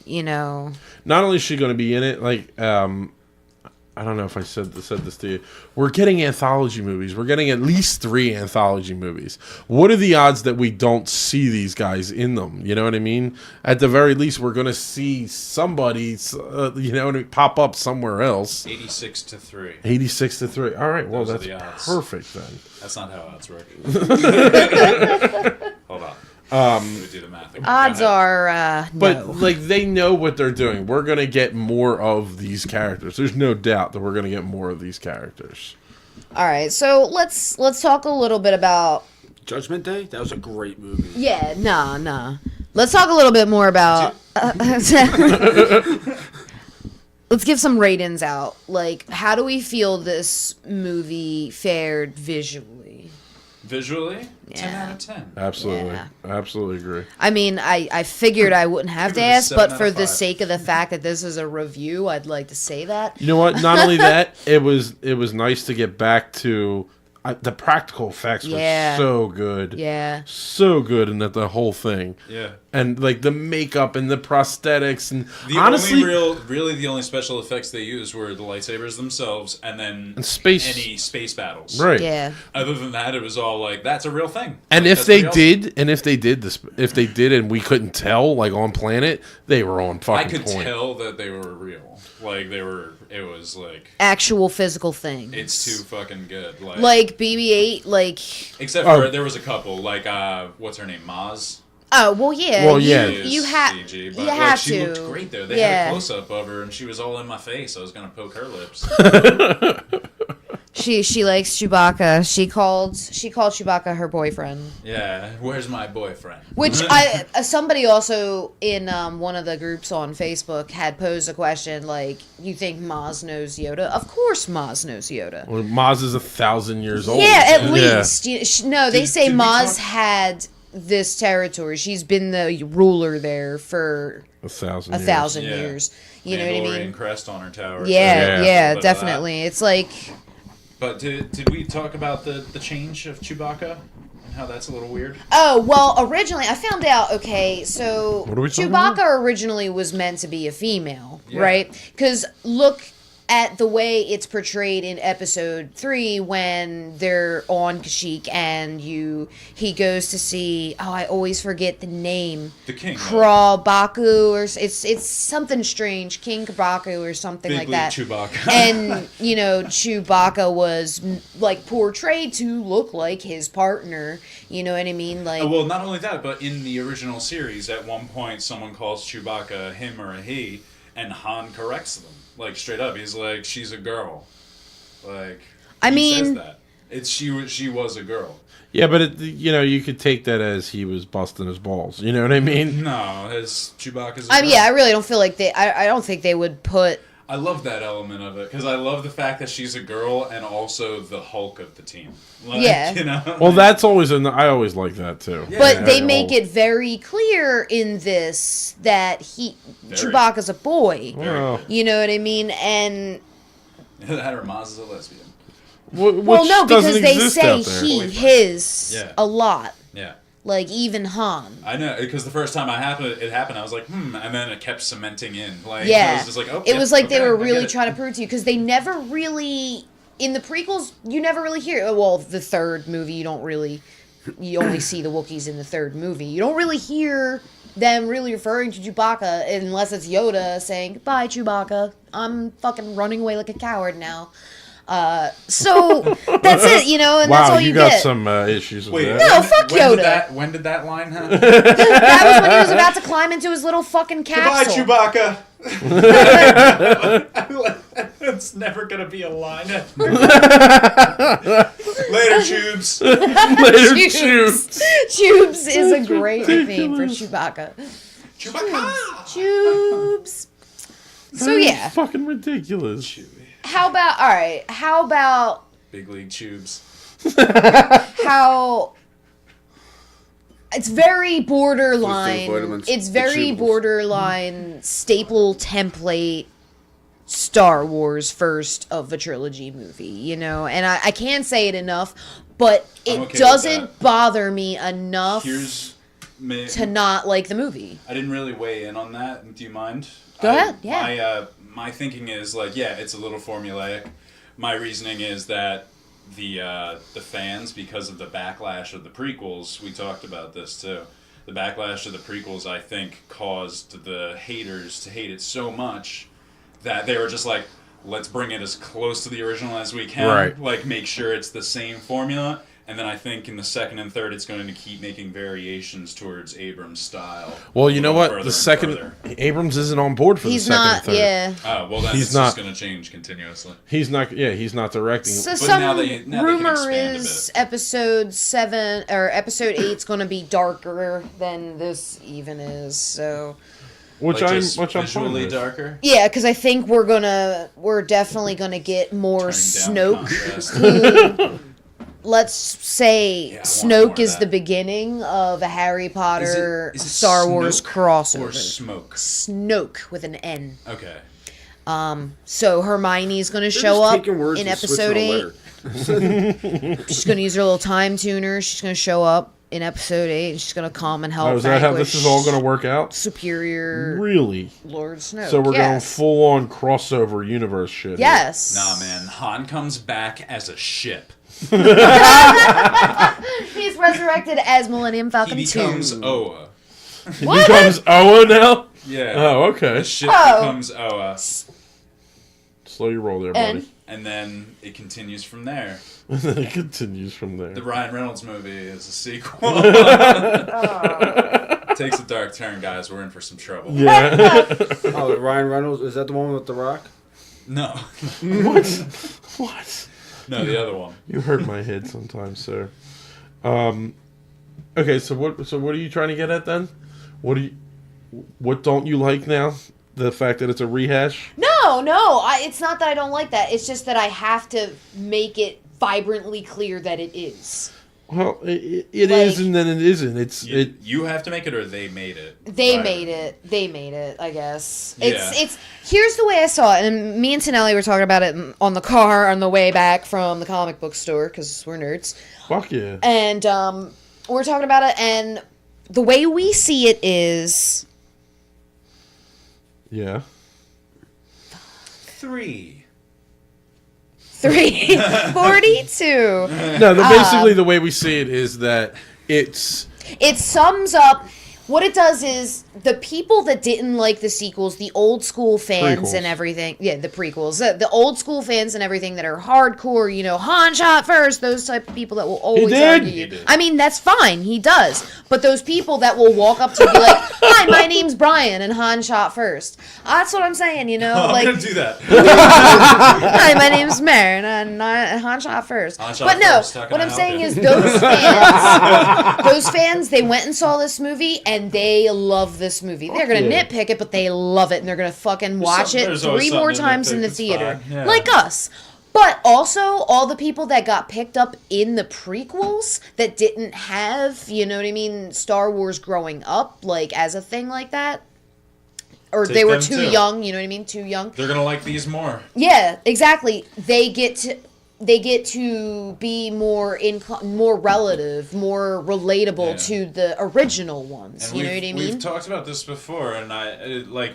You know. Not only is she going to be in it, like, I don't know if I said this to you. We're getting anthology movies. We're getting at least 3 anthology movies. What are the odds that we don't see these guys in them? You know what I mean? At the very least, we're going to see somebody, you know, pop up somewhere else. 86-3. 86-3. All right, well, Those are that's the odds. perfect then. That's not how odds work. Hold on. Let me do the math. Odds are, But no. like they know what they're doing. We're gonna get more of these characters. There's no doubt that we're gonna get more of these characters. All right, so let's talk a little bit about. Judgment Day? That was a great movie. Yeah, nah. Let's talk a little bit more about. Let's give some ratings out. Like, how do we feel this movie fared visually? Visually, 10 Yeah. out of 10. Absolutely, Yeah. absolutely agree. I mean, I figured I wouldn't have to Give it a ask, 7 but out for of the 5. sake of the fact that this is a review, I'd like to say that. You know what? Not only that, it was nice to get back to the practical effects were Yeah. so good. Yeah. So good, and that the whole thing. Yeah. And like the makeup and the prosthetics and The honestly, really the only special effects they used were the lightsabers themselves and then And space. any space battles. right. Yeah. Other than that, it was all like, that's a real thing. And Like, if that's they pretty awesome. did, if they did, and we couldn't tell, like on planet, they were on I fucking could point. tell that they were real. Like, it was like, Actual physical things. it's too fucking good. Like BB-8, like. Except Oh. for, there was a couple, like, what's her name, Maz? Oh well, yeah. Well, yeah. You have CG, you but have she to. looked great though. They Yeah. had a close up of her, and she was all in my face. I was gonna poke her lips. She likes Chewbacca. She called Chewbacca her boyfriend. Yeah, where's my boyfriend? Which somebody also in one of the groups on Facebook had posed a question like, "You think Maz knows Yoda?" Of course, Maz knows Yoda. Well, Maz is 1,000 years old. Yeah, at Yeah. least. No, they say did we Maz talk- had this territory. She's been the ruler there for 1,000 a years. thousand Yeah. years. You know what I Mandalorian mean? crest on her tower. Yeah, Yeah. yeah, But, definitely. It's like, But did we talk about the change of Chewbacca and how that's a little weird? oh, well, originally, I found out, okay, so What are we talking Chewbacca about? originally was meant to be a female, Yeah. right? Because look at the way it's portrayed in episode 3 when they're on Kashyyyk and he goes to see, oh, I always forget the name. The king. Krabaku, or it's something strange, King Krabaku or something Big like League that. Chewbacca. And Chewbacca was like portrayed to look like his partner. You know what I mean? Like, Well, not only that, but in the original series, at one point, someone calls Chewbacca a him or a he, and Han corrects them, like straight up. He's like, "She's a girl." Like, I he mean- says that. She was a girl. Yeah, but you could take that as he was busting his balls. You know what I mean? No, as Chewbacca's. A girl. yeah, I really don't feel like I don't think they would put. I love that element of it because I love the fact that she's a girl and also the Hulk of the team. Like, Yeah. You know. Well, that's always I always like that too. Yeah. But they Yeah, make well- it very clear in this that Chewbacca's a boy. Well, You know what I mean? And that or Maz is a lesbian. well, no, because they say he, Boyfriend. his Yeah. a lot. Yeah. Like even Han. I know, because the first time it happened, I was like, and then it kept cementing in. Like, Yeah. I was just like, oh, It was like they were I really get it. trying to prove to you because they never really in the prequels you never really hear. Well, the third movie you only see the Wookiees in the third movie. You don't really hear them really referring to Chewbacca unless it's Yoda saying goodbye, Chewbacca. I'm fucking running away like a coward now. So that's it, and that's wow, all you you got get. some issues with Wait, that. No, fuck Yoda. When did that line happen? That was when he was about to climb into his little fucking capsule. Chewbacca. It's never gonna be a line. Later, Tubes. Later, Tubes. Tubes is a great nickname for Chewbacca. Chewbacca. Tubes. So yeah, Fucking ridiculous. how about Big League Tubes. how it's very borderline. vitamins, It's the very chewables. borderline staple template Star Wars first of a trilogy movie, and I can't say it enough, but I'm it okay with doesn't that. bother me enough Here's to not like the movie. I didn't really weigh in on that. Do you mind? Go ahead, yeah. My thinking is like, yeah, it's a little formulaic. My reasoning is that the fans, because of the backlash of the prequels, we talked about this too. The backlash of the prequels, I think, caused the haters to hate it so much that they were just like, let's bring it as close to the original as we can. Right. Like, make sure it's the same formula. And then I think in the second and third, it's going to keep making variations towards Abrams' style. Well, you know Going what? further The and second further. Abrams isn't on board for He's the second not, and third. yeah. Oh, well, then He's it's not- just going to change continuously. He's not. Yeah, he's not directing. So But some now they can rumor expand a is bit. episode 7 or episode 8's going to be darker than this even is. So which Like I'm just fine visually with. darker. yeah, because I think we're definitely gonna get more Turning down the Snoke. contrast. Let's say Yeah, I want more Snoke of is that. the beginning of a Harry Potter Is it Star Wars Snoke crossover. Or smoke. Snoke with an N. Okay. So Hermione's gonna They're show just up taking words in and switching episode a 8. letter. She's gonna use her little time tuner. She's gonna show up in episode 8 and she's gonna come and help Oh, is that how vanquish this is all going to work out? Superior Really? Lord Snoke. So we're going yes. full on crossover universe shit. here. Yes. Nah, man. Han comes back as a ship. He's resurrected as Millennium Falcon He 2. becomes Oa. He becomes Oa now. Yeah. Oh, okay. The ship Oh. becomes Oa. Slow your roll there, And- buddy. And then it continues from there. It continues from there. The Ryan Reynolds movie is a sequel. takes a dark turn, guys. We're in for some trouble. Yeah. Oh, Ryan Reynolds, is that the one with The Rock? No. What? No, the other one. You hurt my head sometimes, sir. Okay, so what are you trying to get at then? What don't you like now? The fact that it's a rehash? No. It's not that I don't like that. It's just that I have to make it vibrantly clear that it is. Well, it is, and then it isn't. You have to make it, or they made it. They Right. made it, I guess. Yeah. It's here's the way I saw it, and me and Tinelli were talking about it on the car on the way back from the comic book store because we're nerds. Fuck yeah. And we're talking about it, and the way we see it is Yeah. 3. 342. No, basically the way we see it is that It sums up. What it does is the people that didn't like the sequels, the old school fans Prequels. and everything. Yeah, the prequels. The old school fans and everything that are hardcore, Han shot first, those type of people that will always did. argue you. I mean, that's fine. He does. But those people that will walk up to you and be like, hi, my name's Brian and Han shot first. That's what I'm saying, I'm like, gonna do that. hi, my name's Mare and Han shot first. Han shot But no, first, how can what I I'm help saying you? is those fans, they went and saw this movie and they love this movie. They're gonna yeah. nitpick it, but they love it, and they're gonna fucking watch it there's always 3 more something to times in the nitpick, it's theater, fine, yeah. like us. But also, all the people that got picked up in the prequels that didn't have, you know what I mean, Star Wars growing up, like as a thing like that, or Take they were them too too. young, you know what I mean, too young. They're gonna like these more. Yeah, exactly. They get to be more relative, more relatable to the original ones. And you know what I mean? We've talked about this before, and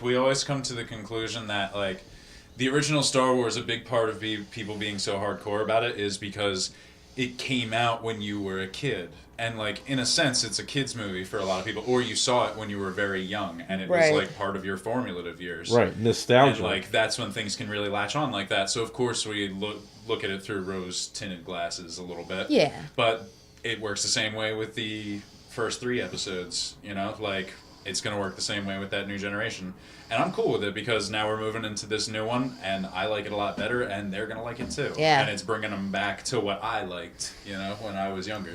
we always come to the conclusion that the original Star Wars, a big part of people being so hardcore about it is because it came out when you were a kid. And, in a sense, it's a kid's movie for a lot of people. Or you saw it when you were very young, and it Right. was, part of your formative years. Right, nostalgia. And, that's when things can really latch on like that. So, of course, we look at it through rose-tinted glasses a little bit. Yeah. But it works the same way with the first 3 episodes, it's going to work the same way with that new generation. And I'm cool with it because now we're moving into this new one, and I like it a lot better, and they're going to like it too. Yeah. And it's bringing them back to what I liked, when I was younger.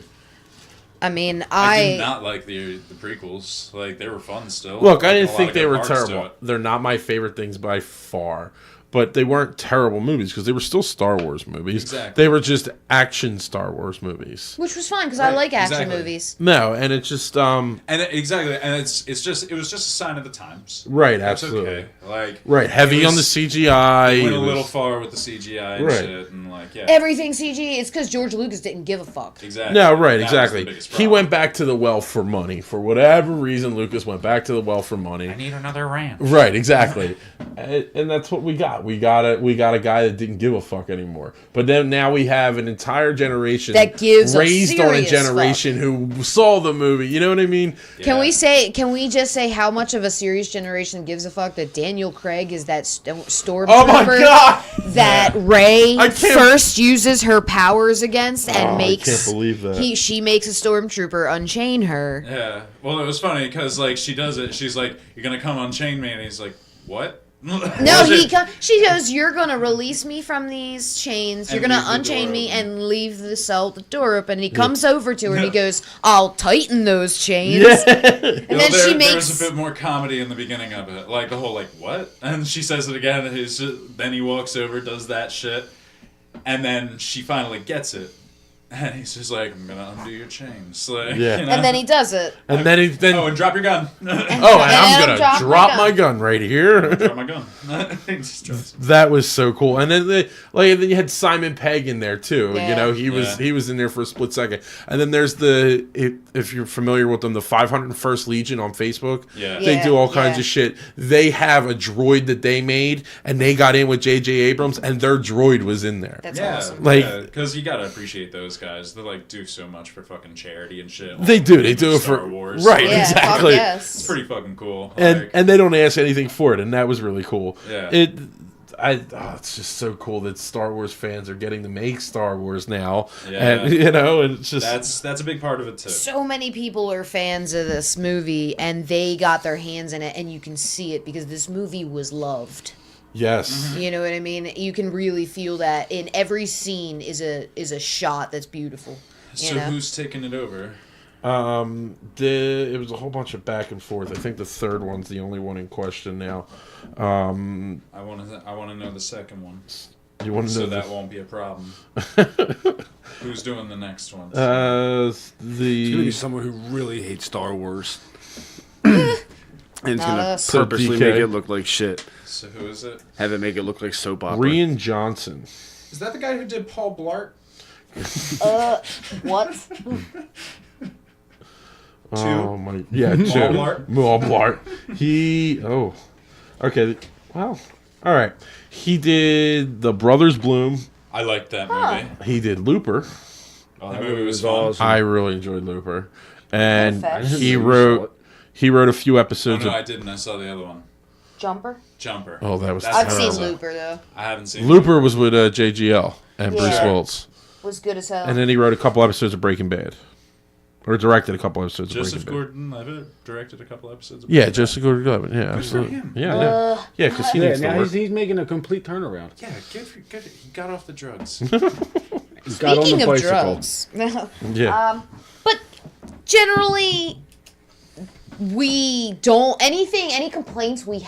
I mean, I did not like the prequels. They were fun still. Look, I Like, didn't a lot think of they good were parts to terrible. it. They're not my favorite things by far. But they weren't terrible movies because they were still Star Wars movies. Exactly. They were just action Star Wars movies. which was fine because I Right, like action exactly. movies. No, and it's just Exactly, and it was just a sign of the times. right, That's absolutely. okay. Right, heavy it on the was- CGI. Went a it little was- far with the CGI and Right. shit, and yeah. Everything CG. It's because George Lucas didn't give a fuck. Exactly. No, right, That was exactly. the biggest He problem. went back to the well for money. For whatever reason, Lucas went back to the well for money. I need another ranch. Right, exactly. and that's what we got. We got a guy that didn't give a fuck anymore. But then now we have an entire generation That gives a raised on a serious generation who saw the movie. You know what I mean? Can Yeah. we just say how much of a serious generation gives a fuck that Daniel Craig is that stormtrooper Oh my God! that Rey I can't- first uses her powers against and Oh, I makes can't believe that. she makes a stormtrooper unchain her. Yeah. Well, it was funny because she does it. She's like, "You're gonna come unchain me," and he's like, "What?" No, she goes, "You're gonna release me from these chains. You're And gonna leave the unchain door me open." and leave the door open." And he comes over to her and he goes, "I'll tighten those chains." Yeah. And then she There was makes a bit more comedy in the beginning of it, the whole what, and she says it again. And then he walks over, does that shit, and then she finally gets it, and he's just like, "I'm gonna undo your chains." Yeah. and then he does it. And then and drop your gun. and I'm gonna drop drop my my gun right here. Drop my gun. He just drops it. That was so cool. And then then you had Simon Pegg in there too. Yeah. You know, he was in there for a split second. And then there's if you're familiar with them, the 501st Legion on Facebook. Yeah. They do all kinds Yeah. of shit. They have a droid that they made, and they got in with J.J. Abrams, and their droid was in there. That's Yeah, awesome. because you gotta appreciate those guys. They do so much for fucking charity and shit. They do it Star for Wars. right, Yeah, exactly. fuck yes. It's pretty fucking cool. And they don't ask anything for it, and that was really cool. Yeah. it's just so cool that Star Wars fans are getting to make Star Wars now, Yeah. and and it's just That's a big part of it too. So many people are fans of this movie, and they got their hands in it, and you can see it because this movie was loved. yes. You know what I mean? You can really feel that in every scene is a shot that's beautiful. So who's taking it over? It was a whole bunch of back and forth. I think the third one's the only one in question now. I want to know the second one. You want to know So that won't be a problem. Who's doing the next one? It's gonna be someone who really hates Star Wars. And it's Not gonna us. purposely DK. make it look like shit. So who is it? Have it make it look like soap opera. Rian Johnson. Is that the guy who did Paul Blart? What? Oh my, yeah, two. Blart? Paul Blart. Okay, well, all right. He did The Brothers Bloom. I liked that movie. He did Looper. Oh, That that movie movie was was fun. awesome. I really enjoyed Looper, and Perfect. he I wrote a few Oh episodes no, I of didn't. I saw the other one. Jumper? Jumper. Oh, that was That's I've terrible. seen Looper though. I haven't seen Looper was with JGL and Bruce Yeah. Willis, Was good as hell. and then he wrote a couple episodes of Breaking Bad, or directed a couple episodes of Joseph Breaking Bad. Gordon-Levitt directed a couple episodes of Yeah, Breaking Joseph Gordon-Levitt. Yeah, Good for absolutely. him. Yeah, because he Yeah, needs to now work. he's making a complete turnaround. Bad. Yeah, good. He got off the drugs. He's got on Speaking the of bicycle. drugs, Yeah. but generally, we don't any complaints we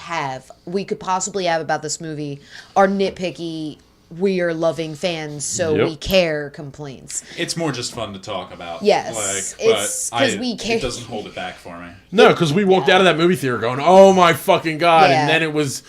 could possibly have about this movie are nitpicky. We are loving fans, so Yep. we care complaints. It's more just fun to talk about. Yes, it's 'cause we care. It doesn't hold it back for me. No, because we walked out of that movie theater going, "Oh my fucking god!" Yeah. And then it was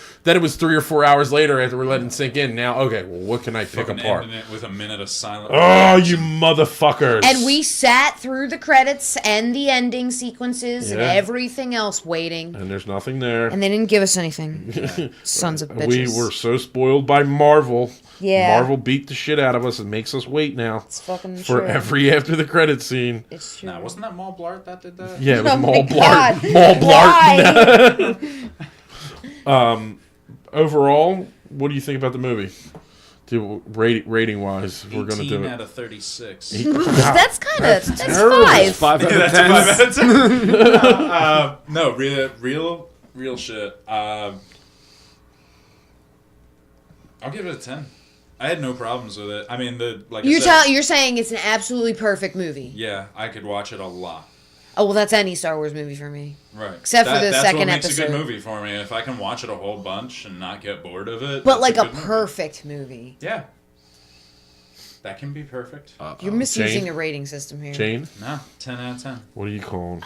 3 or 4 hours later after we're letting it sink in. Now, okay, well, what can I pick Fucking apart? ending it with a minute of silence. Oh, you motherfuckers! And we sat through the credits and the ending sequences and Yeah. everything else waiting, and there's nothing there. and they didn't give us anything. Sons of bitches. We were so spoiled by Marvel. Yeah. Marvel beat the shit out of us and makes us wait now It's fucking for true. every after the credits scene. It's true. Nah, wasn't that Paul Blart that did that? Yeah, it was Oh my Maul God. Blart. Maul Blart. Why? Overall, what do you think about the movie? Rating wise, we're gonna 18 do out it. of 36. That's kind of that's Terrible. five. 5 out Yeah, of that's 10. 5 out of 10. No, real shit. I'll give it a 10. I had no problems with it. I mean, You're saying it's an absolutely perfect movie. Yeah, I could watch it a lot. Oh well, that's any Star Wars movie for me. Right. Except for the that's second what makes a episode. good movie for me. If I can watch it a whole bunch and not get bored of it. But that's like a good movie. perfect movie. Yeah. That can be perfect. You're misusing Jane? a rating system here. Jane, No, 10 out of 10. what are you calling?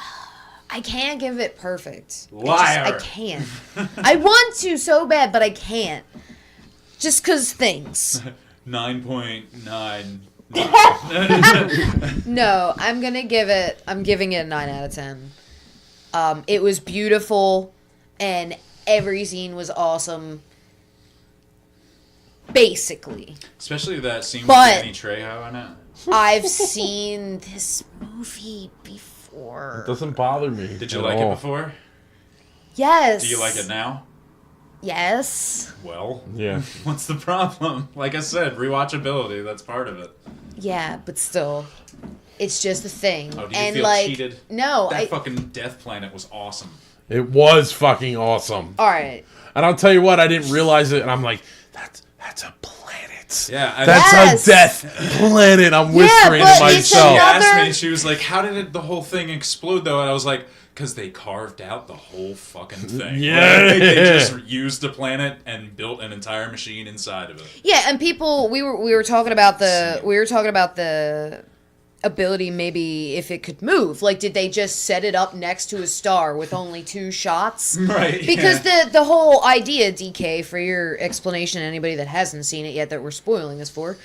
I can't give it perfect. Liar. I can't. I want to so bad, but I can't. Just cause things. 9.9. No, I'm giving it a 9 out of 10. It was beautiful, and every scene was awesome. Basically. Especially that scene with But- Danny Trejo in it. I've seen this movie before. It doesn't bother me. Did you at like all. it before? Yes. Do you like it now? Yes. Well, Yeah. what's the problem? Like I said, rewatchability, that's part of it. Yeah, but still. It's just a thing. Oh, do you and feel like cheated? no, That fucking Death Planet was awesome. It was fucking awesome. Alright. And I'll tell you what, I didn't realize it, and I'm like, that's a planet. Yeah, I That's Yes. a death planet. I'm whispering but to it's myself. She asked another- me, she was like, how did the whole thing explode, though? And I was like, because they carved out the whole fucking thing. Yeah. Like, they just used the planet and built an entire machine inside of it. Yeah, and people we were talking about the ability maybe if it could move. Like did they just set it up next to a star with only 2 shots? Right. Because the whole idea, DK, for your explanation, anybody that hasn't seen it yet that we're spoiling this for,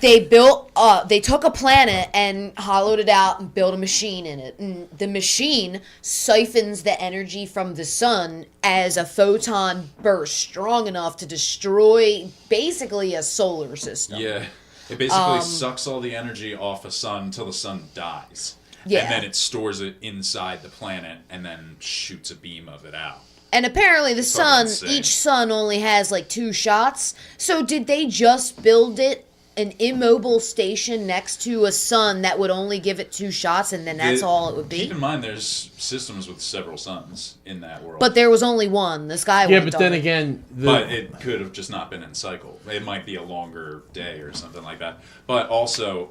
they took a planet and hollowed it out and built a machine in it. And the machine siphons the energy from the sun as a photon burst strong enough to destroy basically a solar system. Yeah. It basically sucks all the energy off a sun until the sun dies. Yeah. And then it stores it inside the planet and then shoots a beam of it out. And apparently the sun, insane. each sun only has like 2 shots. So did they just build it an immobile station next to a sun that would only give it 2 shots, and then that's all it would be? Keep in mind, there's systems with several suns in that world. But there was only one. The sky. Yeah, but then again, But it could have just not been in cycle. It might be a longer day or something like that. But also,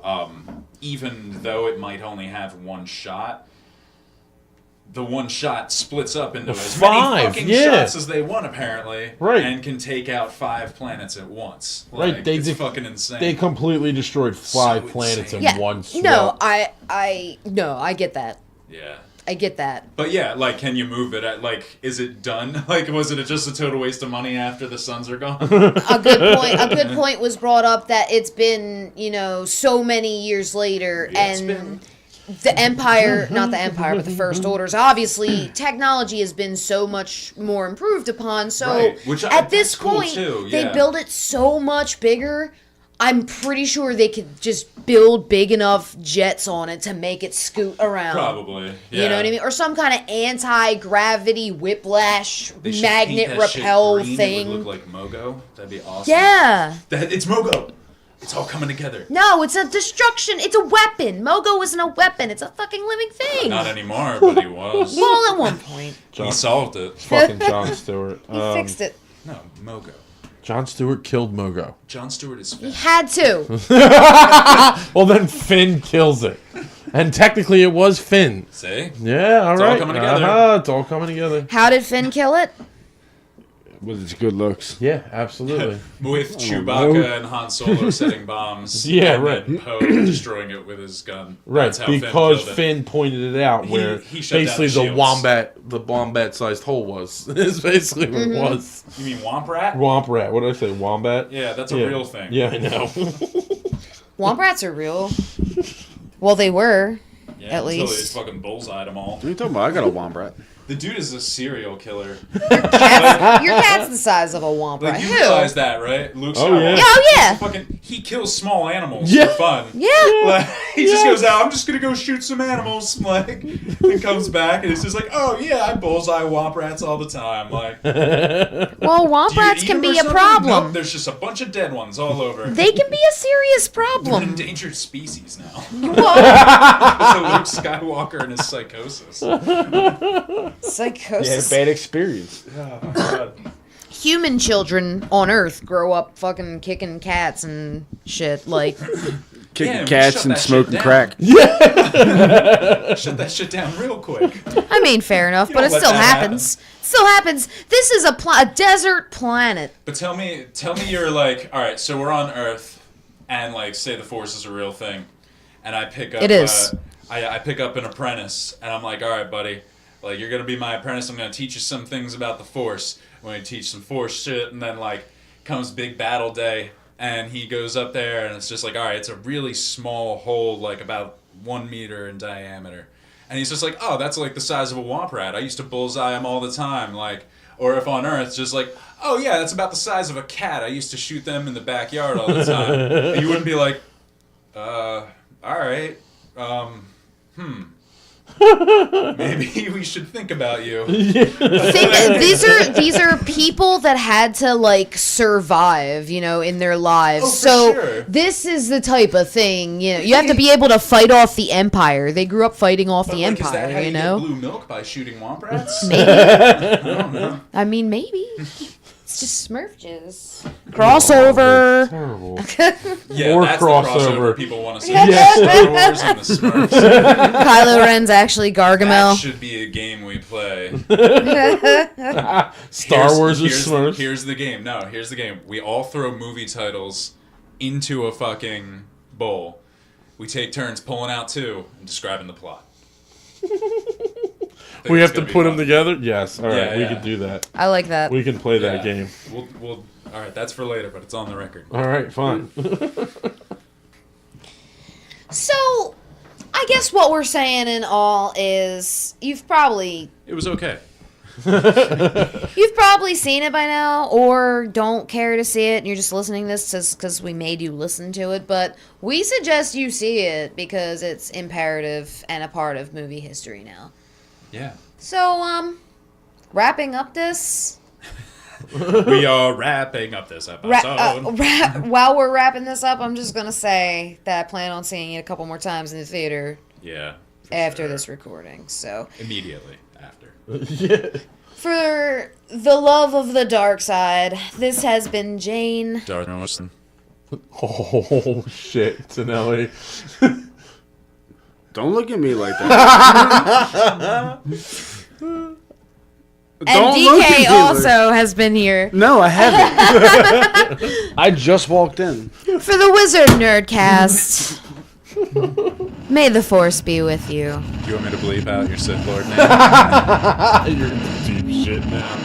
even though it might only have 1 shot, the 1 shot splits up into as many fucking shots as they want, apparently, right, and can take out 5 planets at once. Right, like, it's fucking insane. They completely destroyed 5 planets in one swap. No, I get that. Yeah. I get that. But yeah, like, can you move it at, like, is it done? Like, was it just a total waste of money after the suns are gone? A good point was brought up that it's been, so many years later, and the Empire, not the Empire, but the First Orders, obviously, technology has been so much more improved upon, so at this point, they build it so much bigger, I'm pretty sure they could just build big enough jets on it to make it scoot around. Probably, yeah. You know what I mean? Or some kind of anti-gravity whiplash magnet repel thing. It would look like Mogo. That'd be awesome. Yeah. It's Mogo. It's all coming together. No, it's a destruction. It's a weapon. Mogo isn't a weapon. It's a fucking living thing. Not anymore, but he was. Well, at one point. He solved it. Fucking Jon Stewart. He fixed it. No, Mogo. Jon Stewart killed Mogo. Jon Stewart is Finn. He had to. Well, then Finn kills it. And technically it was Finn. See? Yeah, all right. It's all coming together. It's all coming together. How did Finn kill it? With its good looks. Yeah, absolutely. With Chewbacca and Han Solo setting bombs. Yeah, and right. Then Poe destroying it with his gun. Right, That's how because Finn pointed it out where he shut down basically the the shields. wombat-sized hole was. It's basically what it was. You mean Womp Rat? Womp Rat. What did I say? Wombat? Yeah, that's a real thing. Yeah, I know. Womp rats are real. Well, they were. Yeah, at until they least. fucking bullseyed them all. What are you talking about? I got a wombat. The dude is a serial killer. Your cat's the size of a womp rat. Like, you Who? realize that, right? Luke Oh, Skywalker. yeah. Oh, yeah. Fucking, he kills small animals Yeah. for fun. Yeah. Like, he just goes out, I'm just gonna go shoot some animals, like, and comes back, and he's just like, oh yeah, I bullseye womp rats all the time, like. Well, womp Do you rats eat can them be or a something? problem. Nope, there's just a bunch of dead ones all over. They can be a serious They're an problem. endangered species now. Well, Luke Skywalker and his psychosis. psychosis. Bad experience. Oh, God. Human children on Earth grow up fucking kicking cats and shit. Like, Kicking we cats shut and that shit smoking down. crack. Shut that shit down real quick. I mean, fair enough, You but don't it let still that happens. Still happens. This is a desert planet. But tell me you're like, all right, so we're on Earth, and like, say the Force is a real thing, and I pick up. It is. I pick up an apprentice, and I'm like, all right, buddy, like you're gonna be my apprentice. I'm gonna teach you some things about the Force. I'm gonna teach some Force shit, and then like comes big battle day, and he goes up there, and it's just like, all right, it's a really small hole, like about 1 meter in diameter. And he's just like, oh, that's like the size of a womp rat. I used to bullseye them all the time. Like, or if on Earth, just like, oh yeah, that's about the size of a cat. I used to shoot them in the backyard all the time. And you wouldn't be like, all right, maybe we should think about you. These are people that had to like survive, in their lives. Oh, for so sure. this is the type of thing, you have to be able to fight off the Empire. They grew up fighting off But the like, is Empire, that how you get blue milk, by shooting womp rats? Maybe. I don't know. I mean, maybe. It's just Smurf jizz. Crossover. Terrible. Yeah, Or that's crossover. the crossover people want to see. Star Wars and the Smurfs. Kylo Ren's actually That Gargamel. should be a game we play. Star Wars is here's, Smurfs. Here's the game. No, here's the game. We all throw movie titles into a fucking bowl. We take turns pulling out 2 and describing the plot. We have to It's gonna be put them fun. together? Yes. All right, Yeah, we yeah. can do that. I like that. We can play that Yeah. game. We'll all right, that's for later, but it's on the record. All right, fine. So, I guess what we're saying in all is you've probably It was okay. seen it by now, or don't care to see it, and you're just listening to this just because we made you listen to it. But we suggest you see it because it's imperative and a part of movie history now. Yeah. So, wrapping up this. We are wrapping up this episode. While we're wrapping this up, I'm just gonna say that I plan on seeing it a couple more times in the theater. Yeah. After this recording, so immediately after. Yeah. For the love of the dark side, this has been Jane. Oh shit, it's an LA. Don't look at me like that. And DK also has been here. No, I haven't. I just walked in. For the Wizard Nerdcast. May the Force be with you. Do you want me to bleep out your Sith Lord name? You're in deep shit now.